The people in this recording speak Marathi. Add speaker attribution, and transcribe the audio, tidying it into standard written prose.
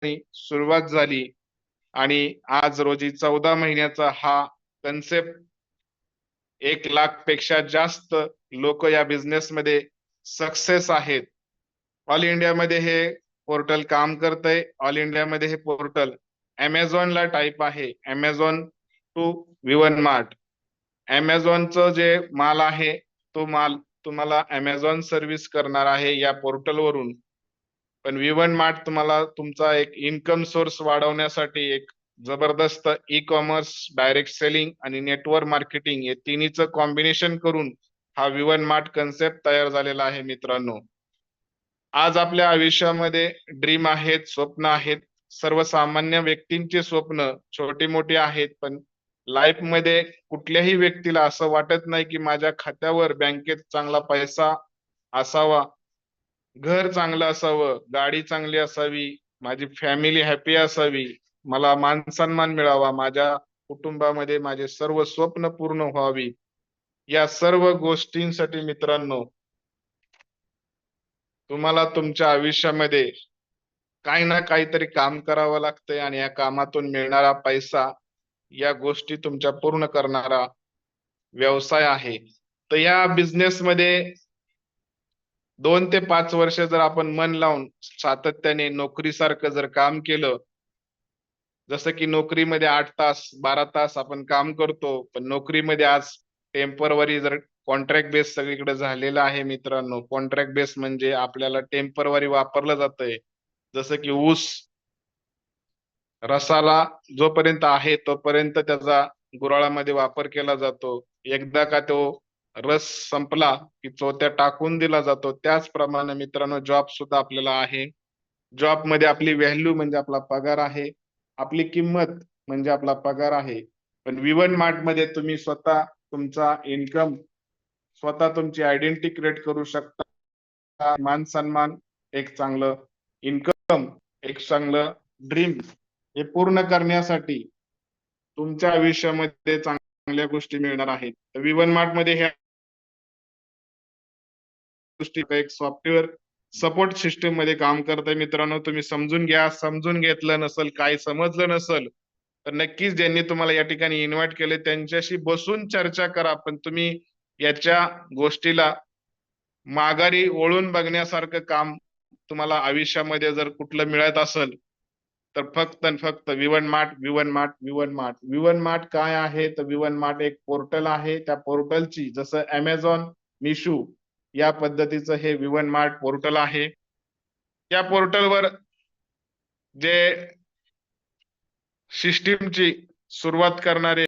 Speaker 1: सुरुवात झाली आणि आज रोजी 14 महिन्याचा हा कन्सेप्ट 1 लाख पेक्षा जास्त लोक या बिझनेस मध्ये सक्सेस आहेत. ऑल इंडिया मध्ये हे पोर्टल काम करतंय. ऑल इंडिया मध्ये हे पोर्टल ला टाईप आहे, अमेझॉन टू विवन मार्ट. अमेझॉनचं जे माल आहे तो माल तुम्हाला अमेझॉन सर्व्हिस करणार आहे या पोर्टल वरून. पण विवन मार्ट तुम्हाला तुमचा एक इन्कम सोर्स वाढवण्यासाठी एक जबरदस्त ई कॉमर्स, डायरेक्ट सेलिंग आणि नेटवर्क मार्केटिंग हे तिन्हीचं कॉम्बिनेशन करून हा विवन मार्ट कन्सेप्ट तयार झालेला आहे मित्रांनो. आज आपल्या आयुष्यामध्ये ड्रीम आहेत, स्वप्न आहेत. सर्वसामान्य व्यक्तींचे स्वप्न छोटी मोठी आहेत, पण लाईफ मध्ये कुठल्याही व्यक्तीला असं वाटत नाही की माझ्या खात्यावर बँकेत चांगला पैसा असावा, घर चांगलं असावं, गाडी चांगली असावी, माझी फॅमिली हॅपी असावी, मला मान सन्मान मिळावा, माझ्या कुटुंबामध्ये माझे सर्व स्वप्न पूर्ण व्हावी. या सर्व गोष्टींसाठी मित्रांनो तुम्हाला तुमच्या आयुष्यामध्ये काही ना काहीतरी काम करावं लागतंय आणि या कामातून मिळणारा पैसा या गोष्टी तुमच्या पूर्ण करणारा व्यवसाय आहे. तर या बिझनेस मध्ये 2 ते 5 वर्ष जर आपण मन लावून सातत्याने नोकरीसारखं जर काम केलं, जसं की नोकरीमध्ये 8 तास 12 तास आपण काम करतो, पण नोकरीमध्ये आज टेम्पररी जर कॉन्ट्रॅक्ट बेस सगळीकडे झालेला आहे मित्रांनो. कॉन्ट्रॅक्ट बेस म्हणजे आपल्याला टेम्पररी वापरलं जातंय. जसं की ऊस रसाला जोपर्यंत आहे तोपर्यंत त्याचा गुराळामध्ये वापर केला जातो. एकदा का तो रस संपला की चोथ्या टाकून दिला जातो. त्याचप्रमाणे मित्रांनो जॉब सुद्धा आपल्याला आहे. जॉब मध्ये आपली व्हॅल्यू म्हणजे आपला पगार आहे, आपली किंमत म्हणजे आपला पगार आहे. पण विवन मार्ट मध्ये तुम्ही स्वतः तुमचा इन्कम, स्वतः तुमची आयडेंटिटी क्रिएट करू शकता. मान सन्मान, एक चांगलं इन्कम, एक चांगलं ड्रीम हे पूर्ण करण्यासाठी तुमच्या आयुष्यामध्ये चांगल्या गोष्टी मिळणार आहेत. विवन मार्ट मध्ये ह्या गोष्टी एक सॉफ्टवेअर सपोर्ट सिस्टीम मध्ये काम करताय मित्रांनो. तुम्ही समजून घ्या. समजून घेतलं नसेल, काय समजलं नसेल तर नक्कीच ज्यांनी तुम्हाला या ठिकाणी इन्व्हाइट केले त्यांच्याशी बसून चर्चा करा. पण तुम्ही याच्या गोष्टीला माघारी वळून बघण्यासारखं काम तुम्हाला आयुष्यामध्ये जर कुठलं मिळत असेल तर फक्त आणि फक्त Vivian mart, Vivian mart, Vivian mart. Vivian mart काय आहे तर विवन मार्ट एक पोर्टल आहे. त्या पोर्टलची जसं अमेझॉन, मिशो या पद्धतीचं हे विवन मार्ट पोर्टल आहे. या पोर्टलवर जे सिस्टीमची सुरुवात करणारे